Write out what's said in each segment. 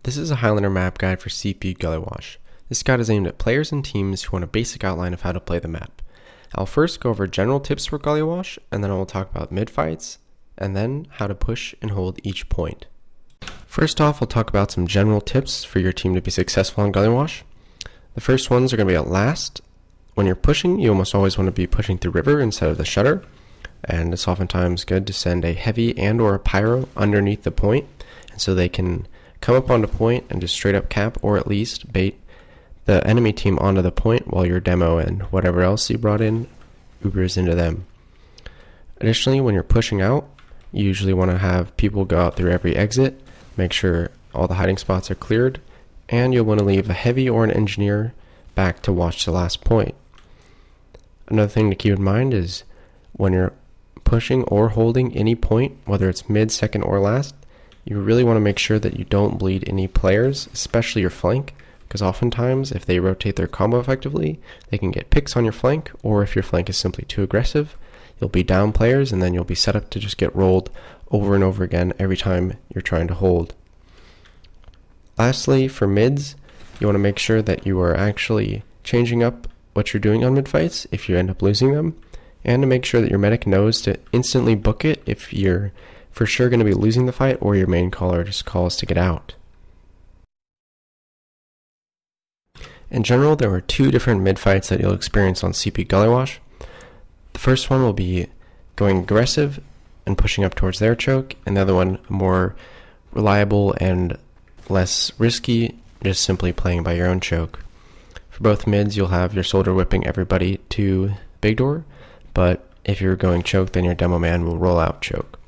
This is a Highlander map guide for CPU Gully Wash. This guide is aimed at players and teams who want a basic outline of how to play the map. I'll first go over general tips for Gully Wash, and then I will talk about mid-fights, and then how to push and hold each point. First off, I'll talk about some general tips for your team to be successful on Gully Wash. The first ones are going to be at last. When you're pushing, you almost always want to be pushing through river instead of the shutter, and it's oftentimes good to send a heavy and or a pyro underneath the point, and so they can come up onto point and just straight up cap or at least bait the enemy team onto the point while your demo and whatever else you brought in Ubers into them. Additionally, when you're pushing out, you usually want to have people go out through every exit, make sure all the hiding spots are cleared, and you'll want to leave a heavy or an engineer back to watch the last point. Another thing to keep in mind is when you're pushing or holding any point, whether it's mid, second, or last, you really want to make sure that you don't bleed any players, especially your flank, because oftentimes if they rotate their combo effectively, they can get picks on your flank, or if your flank is simply too aggressive, you'll be down players and then you'll be set up to just get rolled over and over again every time you're trying to hold. Lastly, for mids, you want to make sure that you are actually changing up what you're doing on mid fights if you end up losing them, and to make sure that your medic knows to instantly book it if you're for sure going to be losing the fight or your main caller just calls to get out. In general, there are two different mid fights that you'll experience on CP Gully Wash. The first one will be going aggressive and pushing up towards their choke, and the other one more reliable and less risky, just simply playing by your own choke. For both mids, you'll have your soldier whipping everybody to big door, but if you're going choke, then your demo man will roll out choke.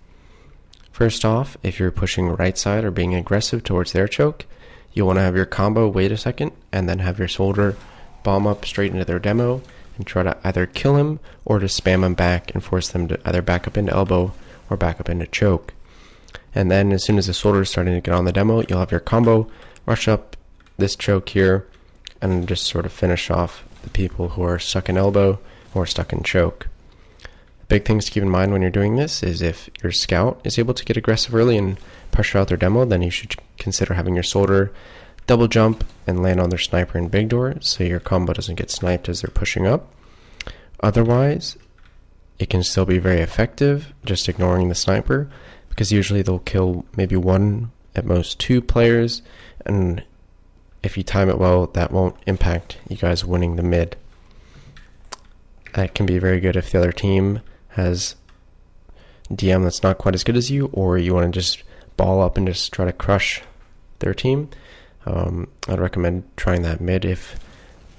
First off, if you're pushing right side or being aggressive towards their choke, you'll want to have your combo wait a second and then have your soldier bomb up straight into their demo and try to either kill him or to spam him back and force them to either back up into elbow or back up into choke. And then as soon as the soldier is starting to get on the demo, you'll have your combo rush up this choke here and just sort of finish off the people who are stuck in elbow or stuck in choke. Big things to keep in mind when you're doing this is if your scout is able to get aggressive early and pressure out their demo, then you should consider having your soldier double jump and land on their sniper in big door so your combo doesn't get sniped as they're pushing up. Otherwise, it can still be very effective just ignoring the sniper, because usually they'll kill maybe one, at most two players, and if you time it well, that won't impact you guys winning the mid. That can be very good if the other team has DM that's not quite as good as you, or you want to just ball up and just try to crush their team. I'd recommend trying that mid if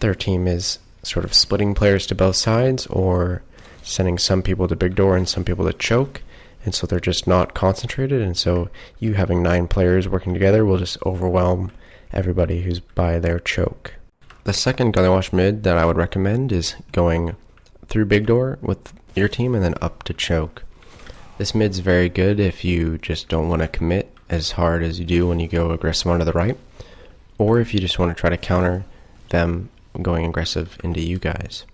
their team is sort of splitting players to both sides or sending some people to big door and some people to choke, and so they're just not concentrated, and so you having 9 players working together will just overwhelm everybody who's by their choke. The second Gully Wash mid that I would recommend is going through big door with your team and then up to choke. This mid's very good if you just don't want to commit as hard as you do when you go aggressive onto the right, or if you just want to try to counter them going aggressive into you guys.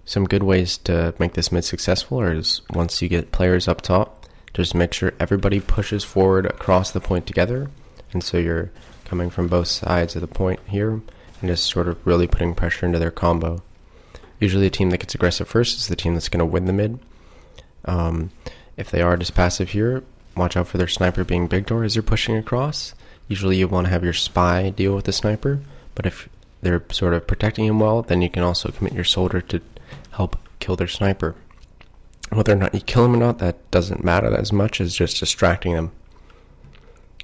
Some good ways to make this mid successful is once you get players up top, just make sure everybody pushes forward across the point together, and so you're coming from both sides of the point here and just sort of really putting pressure into their combo. Usually the team that gets aggressive first is the team that's going to win the mid. If they are just passive here, watch out for their sniper being big door as you're pushing across. Usually you want to have your spy deal with the sniper, but if they're sort of protecting him well, then you can also commit your soldier to help kill their sniper. Whether or not you kill him or not, that doesn't matter as much as just distracting them.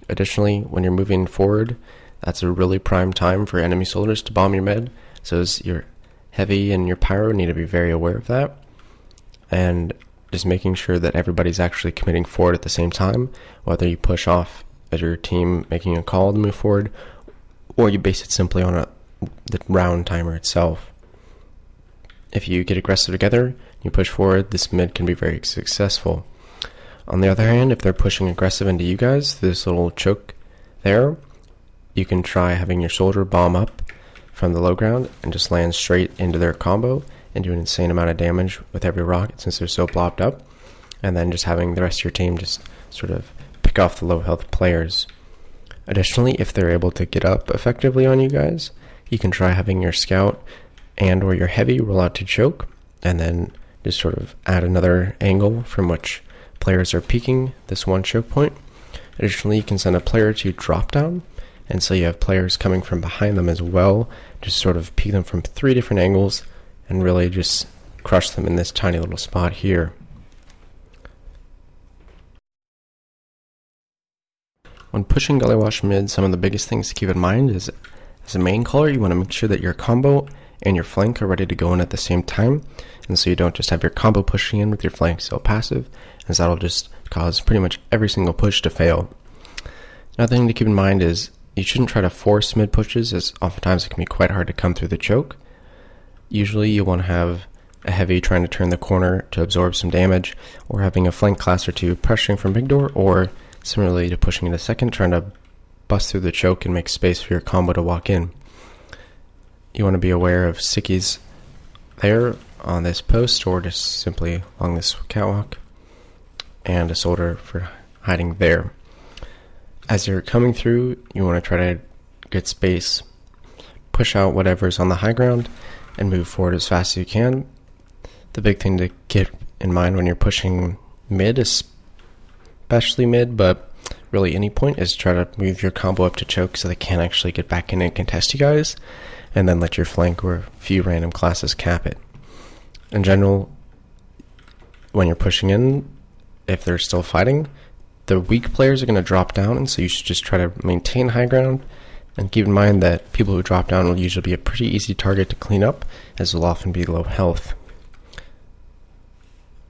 Additionally, when you're moving forward, that's a really prime time for enemy soldiers to bomb your mid, so as your heavy and your pyro need to be very aware of that, and just making sure that everybody's actually committing forward at the same time, whether you push off as your team making a call to move forward, or you base it simply on the round timer itself. If you get aggressive together, you push forward, this mid can be very successful. On the other hand, if they're pushing aggressive into you guys, this little choke there, you can try having your soldier bomb up from the low ground and just land straight into their combo and do an insane amount of damage with every rocket since they're so blobbed up, and then just having the rest of your team just sort of pick off the low health players. Additionally, if they're able to get up effectively on you guys, you can try having your scout and or your heavy roll out to choke, and then just sort of add another angle from which players are peeking this one choke point. Additionally, you can send a player to drop down, and so you have players coming from behind them as well, just sort of peek them from 3 different angles and really just crush them in this tiny little spot here. When pushing Gully Wash mid, some of the biggest things to keep in mind is, as a main caller, you want to make sure that your combo and your flank are ready to go in at the same time, and so you don't just have your combo pushing in with your flank still passive, as that'll just cause pretty much every single push to fail. Another thing to keep in mind is you shouldn't try to force mid pushes, as oftentimes it can be quite hard to come through the choke. Usually you want to have a heavy trying to turn the corner to absorb some damage, or having a flank class or 2 pressuring from big door, or similarly to pushing into second, trying to bust through the choke and make space for your combo to walk in. You want to be aware of sickies there on this post, or just simply along this catwalk, and a soldier for hiding there. As you're coming through, you want to try to get space, push out whatever's on the high ground, and move forward as fast as you can. The big thing to keep in mind when you're pushing mid, especially mid, but really any point, is try to move your combo up to choke so they can't actually get back in and contest you guys, and then let your flank or a few random classes cap it. In general, when you're pushing in, if they're still fighting, the weak players are going to drop down, and so you should just try to maintain high ground, and keep in mind that people who drop down will usually be a pretty easy target to clean up, as will often be low health.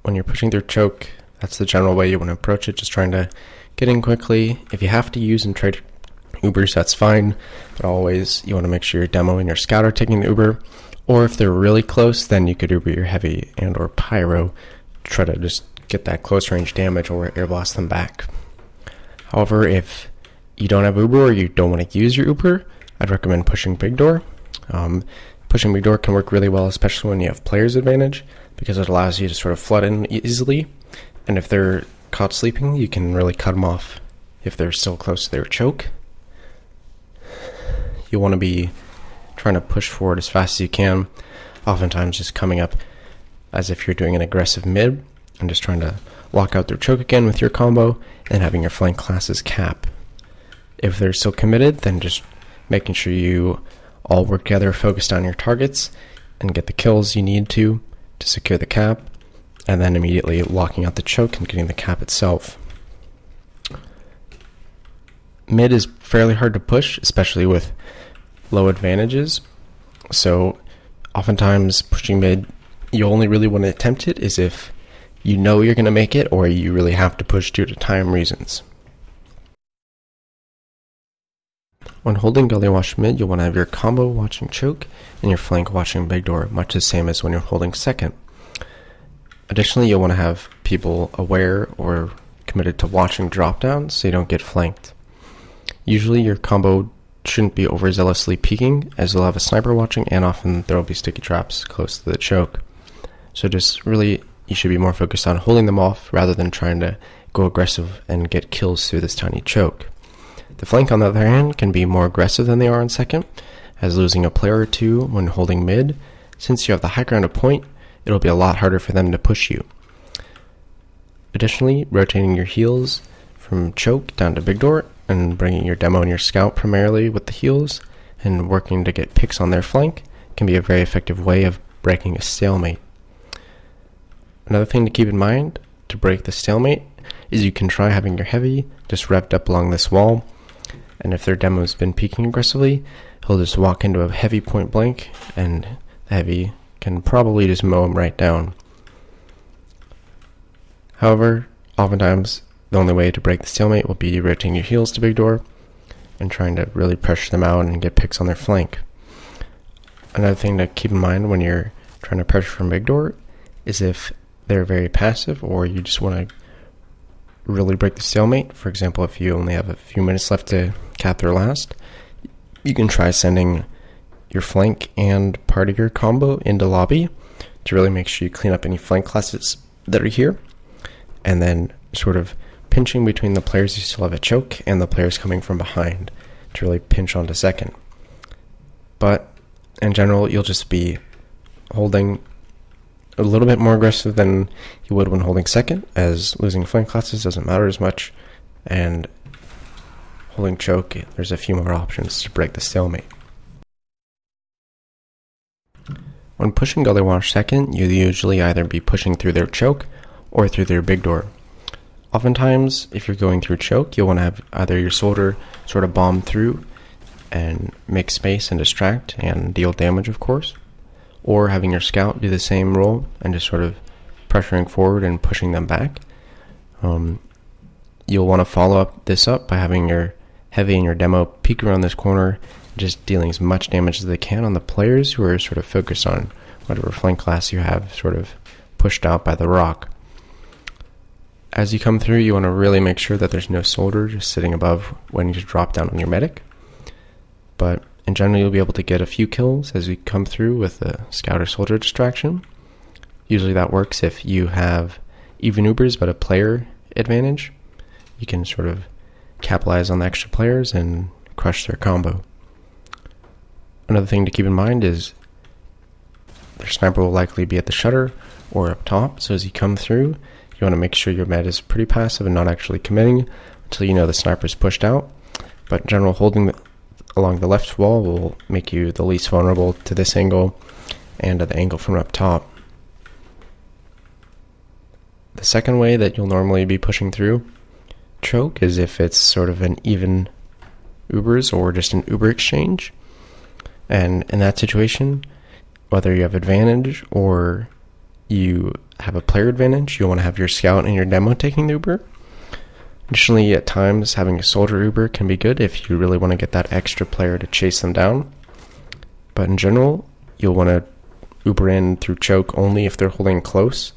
When you're pushing through choke, that's the general way you want to approach it, just trying to get in quickly. If you have to use and trade Ubers, that's fine, but always you want to make sure your demo and your scout are taking the Uber, or if they're really close, then you could Uber your heavy and or pyro to try to just get that close range damage or air blast them back. However, if you don't have Uber or you don't want to use your Uber, I'd recommend pushing big door. Pushing big door can work really well, especially when you have player's advantage, because it allows you to sort of flood in easily, and if they're caught sleeping, you can really cut them off if they're still close to their choke. You want to be trying to push forward as fast as you can, oftentimes just coming up as if you're doing an aggressive mid, and just trying to lock out their choke again with your combo, and having your flank classes cap. If they're still committed, then just making sure you all work together, focused on your targets, and get the kills you need to secure the cap, and then immediately locking out the choke and getting the cap itself. Mid is fairly hard to push, especially with low advantages, so oftentimes pushing mid, you only really want to attempt it is if you know you're going to make it, or you really have to push due to time reasons. When holding Gully Wash mid, you'll want to have your combo watching choke and your flank watching big door, much the same as when you're holding second. Additionally, you'll want to have people aware or committed to watching drop down so you don't get flanked. Usually your combo shouldn't be overzealously peeking, as you'll have a sniper watching, and often there will be sticky traps close to the choke. So just really, you should be more focused on holding them off rather than trying to go aggressive and get kills through this tiny choke. The flank, on the other hand, can be more aggressive than they are on second, as losing a player or 2 when holding mid, since you have the high ground to point, it'll be a lot harder for them to push you. Additionally, rotating your heals from choke down to big door, and bringing your demo and your scout primarily with the heals, and working to get picks on their flank, can be a very effective way of breaking a stalemate. Another thing to keep in mind to break the stalemate is you can try having your heavy just revved up along this wall, and if their demo's been peeking aggressively, he'll just walk into a heavy point blank, and the heavy can probably just mow him right down. However, oftentimes the only way to break the stalemate will be rotating your heels to big door and trying to really pressure them out and get picks on their flank. Another thing to keep in mind when you're trying to pressure from big door is if they're very passive, or you just want to really break the stalemate. For example, if you only have a few minutes left to cap their last, you can try sending your flank and part of your combo into lobby to really make sure you clean up any flank classes that are here, and then sort of pinching between the players who still have a choke and the players coming from behind to really pinch onto second. But in general, you'll just be holding a little bit more aggressive than you would when holding second, as losing flank classes doesn't matter as much, and holding choke, there's a few more options to break the stalemate. When pushing Gullywash second, you'll usually either be pushing through their choke or through their big door. Oftentimes, if you're going through choke, you'll want to have either your soldier sort of bomb through and make space and distract and deal damage, of course, or having your scout do the same role and just sort of pressuring forward and pushing them back. You'll want to follow this up by having your heavy and your demo peek around this corner, just dealing as much damage as they can on the players who are sort of focused on whatever flank class you have sort of pushed out by the rock. As you come through, you want to really make sure that there's no soldier just sitting above when you just drop down on your medic. But in general, you'll be able to get a few kills as you come through with a scout or soldier distraction. Usually that works if you have even Ubers but a player advantage. You can sort of capitalize on the extra players and crush their combo. Another thing to keep in mind is their sniper will likely be at the shutter or up top, so as you come through, you want to make sure your med is pretty passive and not actually committing until you know the sniper's pushed out. But in general, holding along the left wall will make you the least vulnerable to this angle and to the angle from up top. The second way that you'll normally be pushing through choke is if it's sort of an even Ubers or just an Uber exchange. And in that situation, whether you have advantage or you have a player advantage, you'll want to have your scout and your demo taking the Uber. Additionally, at times, having a soldier Uber can be good if you really want to get that extra player to chase them down. But in general, you'll want to Uber in through choke only if they're holding close.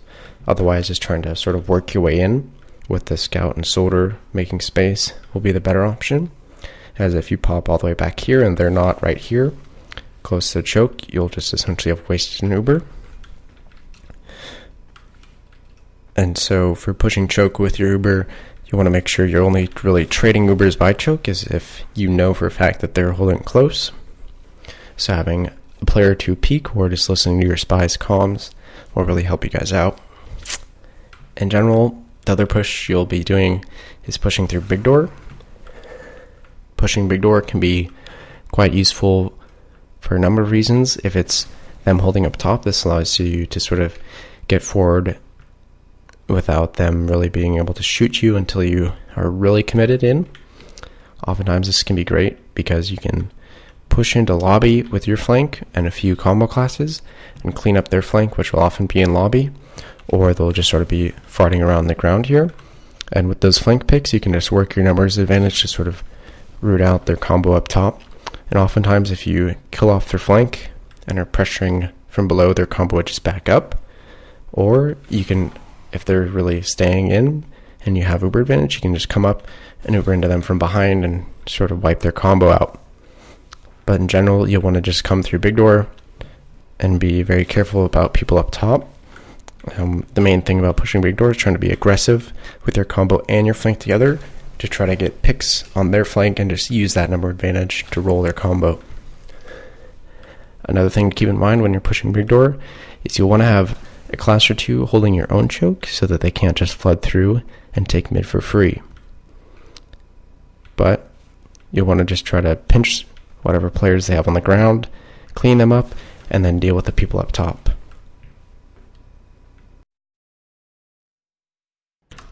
Otherwise, just trying to sort of work your way in with the scout and soldier making space will be the better option. As if you pop all the way back here and they're not right here, close to the choke, you'll just essentially have wasted an Uber. And so for pushing choke with your Uber, you want to make sure you're only really trading Ubers by choke as if you know for a fact that they're holding close. So having a player or two peek or just listening to your spy's comms will really help you guys out. In general, the other push you'll be doing is pushing through big door. Pushing big door can be quite useful for a number of reasons. If it's them holding up top, this allows you to sort of get forward without them really being able to shoot you until you are really committed in. Oftentimes this can be great because you can push into lobby with your flank and a few combo classes and clean up their flank, which will often be in lobby, or they'll just sort of be farting around the ground here. And with those flank picks, you can just work your numbers advantage to sort of root out their combo up top. And oftentimes if you kill off their flank and are pressuring from below, their combo would just back up. Or you can, if they're really staying in and you have Uber advantage, you can just come up and Uber into them from behind and sort of wipe their combo out. But in general, you'll want to just come through big door and be very careful about people up top. The main thing about pushing big door is trying to be aggressive with your combo and your flank together to try to get picks on their flank and just use that number advantage to roll their combo. Another thing to keep in mind when you're pushing big door is you'll want to have a class or two holding your own choke so that they can't just flood through and take mid for free. But you'll want to just try to pinch whatever players they have on the ground, clean them up, and then deal with the people up top.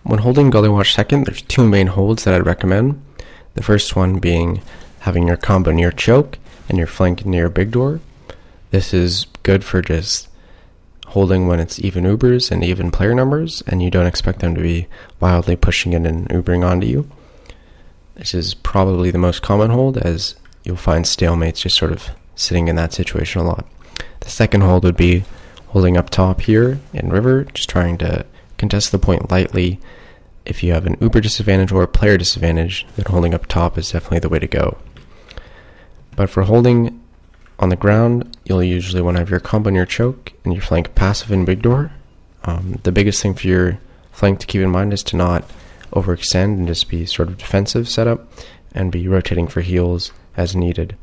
When holding Gullywash second, there's two main holds that I'd recommend. The first one being having your combo near choke and your flank near big door. This is good for just holding when it's even Ubers and even player numbers, and you don't expect them to be wildly pushing in and Ubering onto you. This is probably the most common hold, as you'll find stalemates just sort of sitting in that situation a lot. The second hold would be holding up top here in river, just trying to contest the point lightly. If you have an Uber disadvantage or a player disadvantage, then holding up top is definitely the way to go. But for holding on the ground, you'll usually want to have your combo near choke and your flank passive in big door. The biggest thing for your flank to keep in mind is to not overextend and just be sort of defensive setup, and be rotating for heals as needed.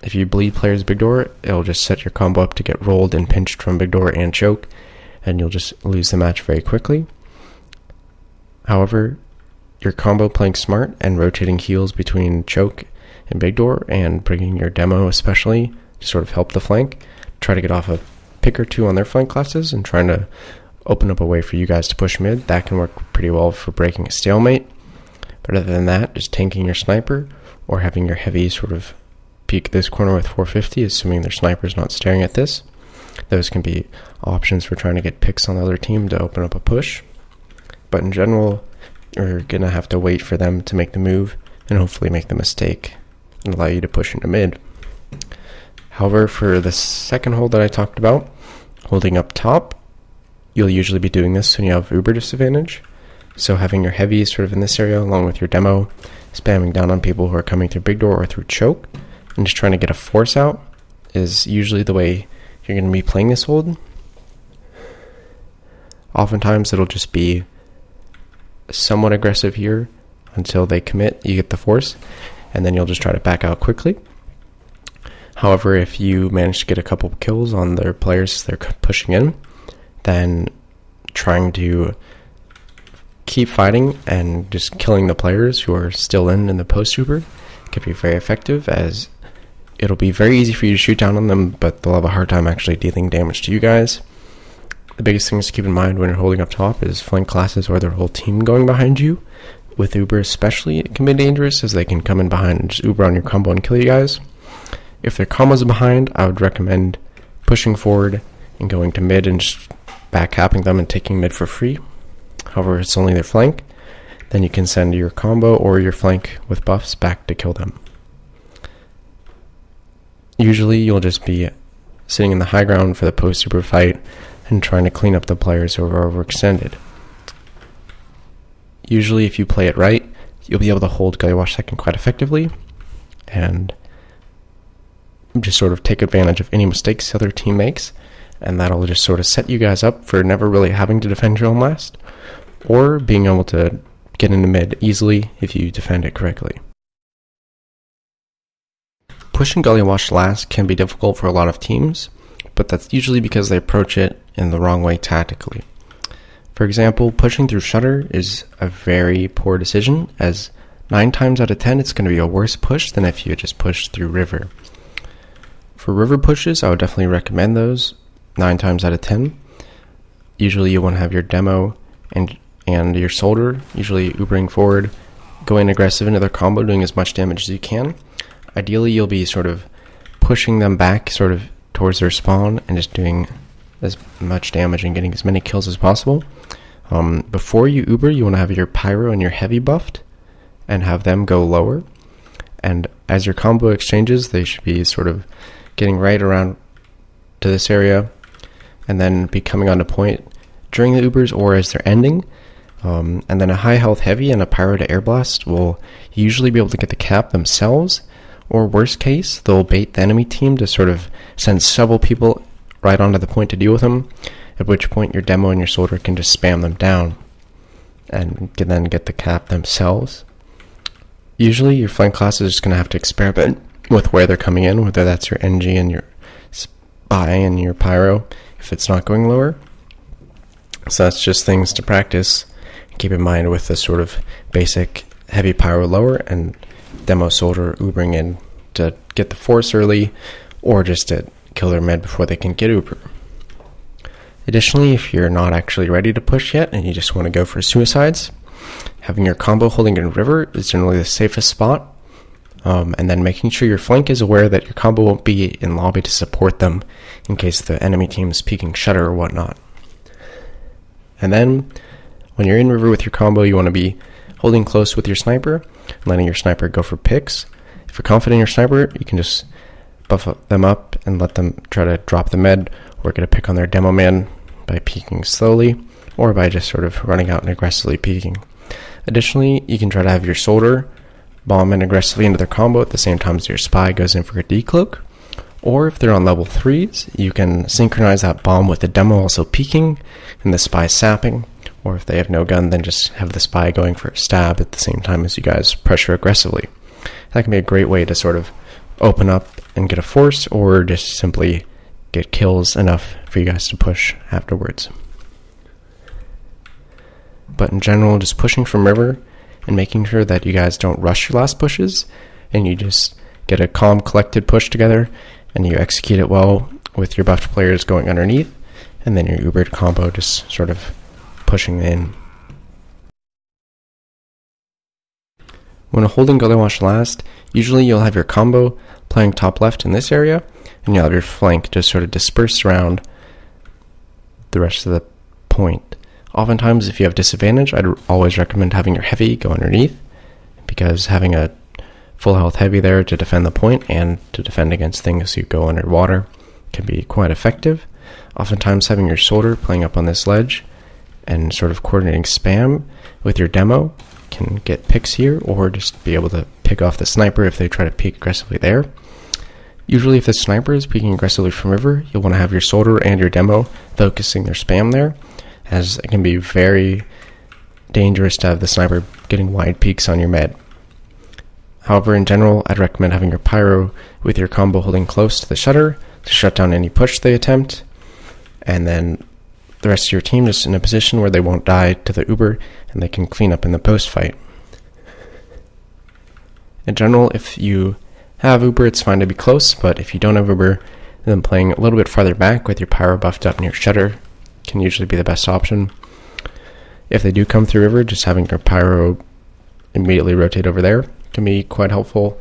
If you bleed players big door, it'll just set your combo up to get rolled and pinched from big door and choke, and you'll just lose the match very quickly. However, your combo playing smart and rotating heals between choke and big door, and bringing your demo especially to sort of help the flank, try to get off a pick or two on their flank classes and trying to open up a way for you guys to push mid. That can work pretty well for breaking a stalemate. But other than that, just tanking your sniper or having your heavy sort of peek this corner with 450, assuming their sniper's not staring at this. Those can be options for trying to get picks on the other team to open up a push. But in general, you're going to have to wait for them to make the move and hopefully make the mistake and allow you to push into mid. However, for the second hold that I talked about, holding up top, you'll usually be doing this when you have uber disadvantage. So having your heavies sort of in this area along with your demo, spamming down on people who are coming through big door or through choke, and just trying to get a force out is usually the way you're going to be playing this hold. Oftentimes it'll just be somewhat aggressive here until they commit, you get the force, and then you'll just try to back out quickly. However, if you manage to get a couple kills on their players as they're pushing in, then trying to keep fighting and just killing the players who are still in the post uber can be very effective, as it'll be very easy for you to shoot down on them, but they'll have a hard time actually dealing damage to you guys. The biggest things to keep in mind when you're holding up top is flank classes or their whole team going behind you. With uber especially, it can be dangerous as they can come in behind and just uber on your combo and kill you guys. If their combos are behind, I would recommend pushing forward and going to mid and just back capping them and taking mid for free. However, if it's only their flank, then you can send your combo or your flank with buffs back to kill them. Usually you'll just be sitting in the high ground for the post super fight and trying to clean up the players who are overextended. Usually if you play it right, you'll be able to hold Gullywash second quite effectively and just sort of take advantage of any mistakes the other team makes, and that'll just sort of set you guys up for never really having to defend your own last, or being able to get into mid easily if you defend it correctly. Pushing Gullywash last can be difficult for a lot of teams, but that's usually because they approach it in the wrong way tactically. For example, pushing through Shutter is a very poor decision, as 9 times out of 10 it's going to be a worse push than if you had just pushed through River. For River pushes, I would definitely recommend those 9 times out of 10. Usually you want to have your demo and your soldier usually ubering forward, going aggressive into their combo, doing as much damage as you can. Ideally you'll be sort of pushing them back sort of towards their spawn and just doing as much damage and getting as many kills as possible. Before you uber, you want to have your pyro and your heavy buffed and have them go lower, and as your combo exchanges they should be sort of getting right around to this area and then be coming onto point during the ubers or as they're ending. And then a high health heavy and a pyro to air blast will usually be able to get the cap themselves, or worst case they'll bait the enemy team to sort of send several people right onto the point to deal with them, at which point your demo and your soldier can just spam them down and can then get the cap themselves. Usually your flank class is just going to have to experiment with where they're coming in, whether that's your NG and your spy and your pyro if it's not going lower. So that's just things to practice. Keep in mind with the sort of basic heavy pyro lower and demo soldier ubering in to get the force early, or just to kill their med before they can get uber. Additionally, if you're not actually ready to push yet and you just want to go for suicides, having your combo holding in river is generally the safest spot, and then making sure your flank is aware that your combo won't be in lobby to support them in case the enemy team is peeking Shutter or whatnot. And then when you're in river with your combo, you want to be holding close with your sniper and letting your sniper go for picks. If you're confident in your sniper, you can just buff them up and let them try to drop the med or get a pick on their demo man by peeking slowly, or by just sort of running out and aggressively peeking. Additionally, you can try to have your soldier bomb in aggressively into their combo at the same time as your spy goes in for a decloak, or if they're on level 3s, you can synchronize that bomb with the demo also peeking and the spy sapping, or if they have no gun, then just have the spy going for a stab at the same time as you guys pressure aggressively. That can be a great way to sort of open up and get a force, or just simply get kills enough for you guys to push afterwards. But in general, just pushing from river and making sure that you guys don't rush your last pushes, and you just get a calm, collected push together, and you execute it well with your buffed players going underneath, and then your Ubered combo just sort of pushing in. When holding Gullywash last, usually you'll have your combo playing top left in this area, and you'll have your flank just sort of dispersed around the rest of the point. Oftentimes, if you have disadvantage, I'd always recommend having your heavy go underneath, because having a full health heavy there to defend the point and to defend against things who go underwater can be quite effective. Oftentimes, having your soldier playing up on this ledge and sort of coordinating spam with your demo can get picks here, or just be able to pick off the sniper if they try to peek aggressively there. Usually if the sniper is peeking aggressively from river, you'll want to have your soldier and your demo focusing their spam there, as it can be very dangerous to have the sniper getting wide peeks on your med. However, in general, I'd recommend having your pyro with your combo holding close to the shutter to shut down any push they attempt, and then the rest of your team just in a position where they won't die to the Uber and they can clean up in the post fight. In general, if you have Uber, it's fine to be close, but if you don't have Uber, then playing a little bit farther back with your pyro buffed up near shutter can usually be the best option. If they do come through river, just having your pyro immediately rotate over there can be quite helpful.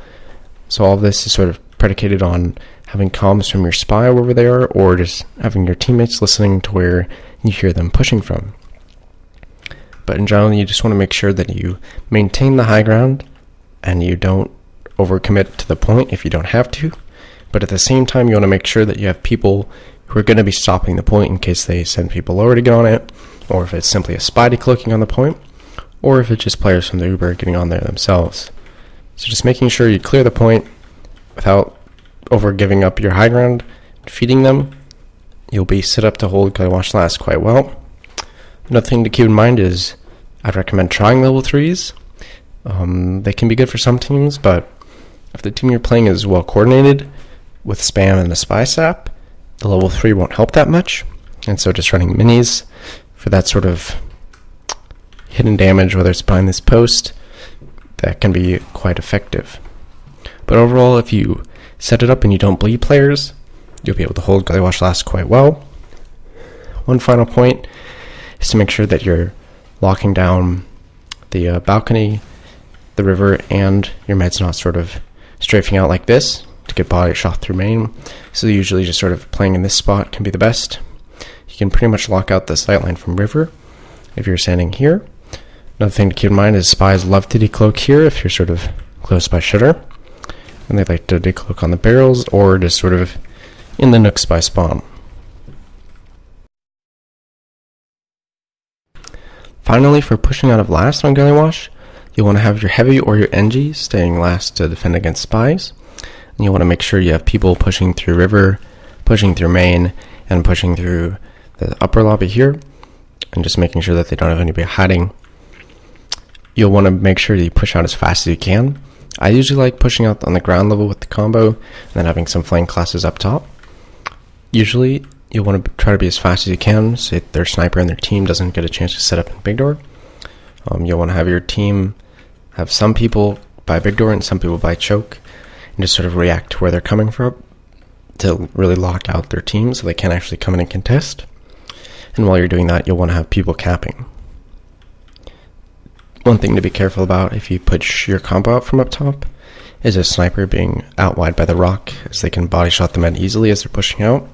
So all of this is sort of predicated on having comms from your spy over there, or just having your teammates listening to where you hear them pushing from. But in general, you just want to make sure that you maintain the high ground and you don't overcommit to the point if you don't have to. But at the same time, you want to make sure that you have people who are going to be stopping the point in case they send people lower to get on it, or if it's simply a spy decloaking on the point, or if it's just players from the Uber getting on there themselves. So just making sure you clear the point without over giving up your high ground, feeding them, you'll be set up to hold Gullywash last quite well. Another thing to keep in mind is I'd recommend trying level 3s. They can be good for some teams, but if the team you're playing is well coordinated with spam and the spy sap, the level 3 won't help that much. And so just running minis for that sort of hidden damage, whether it's behind this post, that can be quite effective. But overall, if you set it up and you don't bleed players, you'll be able to hold Gullywash last quite well. One final point is to make sure that you're locking down the balcony, the river, and your med's not sort of strafing out like this to get body shot through main. So usually just sort of playing in this spot can be the best. You can pretty much lock out the sightline from river if you're standing here. Another thing to keep in mind is spies love to decloak here if you're sort of close by shutter, and they like to decloak on the barrels or just sort of in the nooks by spawn. Finally, for pushing out of last on Gullywash, you'll want to have your heavy or your NG staying last to defend against spies. And you'll want to make sure you have people pushing through river, pushing through main, and pushing through the upper lobby here, and just making sure that they don't have anybody hiding. You'll want to make sure that you push out as fast as you can. I usually like pushing out on the ground level with the combo, and then having some flank classes up top. Usually, you'll want to try to be as fast as you can, so their sniper and their team doesn't get a chance to set up in big door. You'll want to have your team have some people by big door and some people by choke, and just sort of react to where they're coming from to really lock out their team so they can't actually come in and contest. And while you're doing that, you'll want to have people capping. One thing to be careful about if you push your combo out from up top is a sniper being out wide by the rock, as they can body shot the men easily as they're pushing out.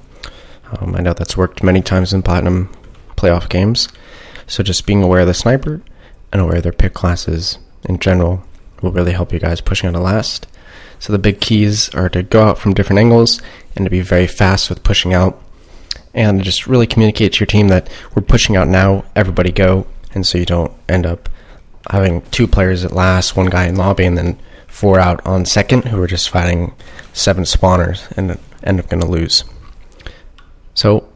I know that's worked many times in Platinum playoff games, so just being aware of the sniper and aware of their pick classes in general will really help you guys pushing out of last. So the big keys are to go out from different angles and to be very fast with pushing out, and just really communicate to your team that we're pushing out now, everybody go, and so you don't end up having 2 players at last, 1 guy in lobby, and then 4 out on second who are just fighting 7 spawners and end up going to lose. So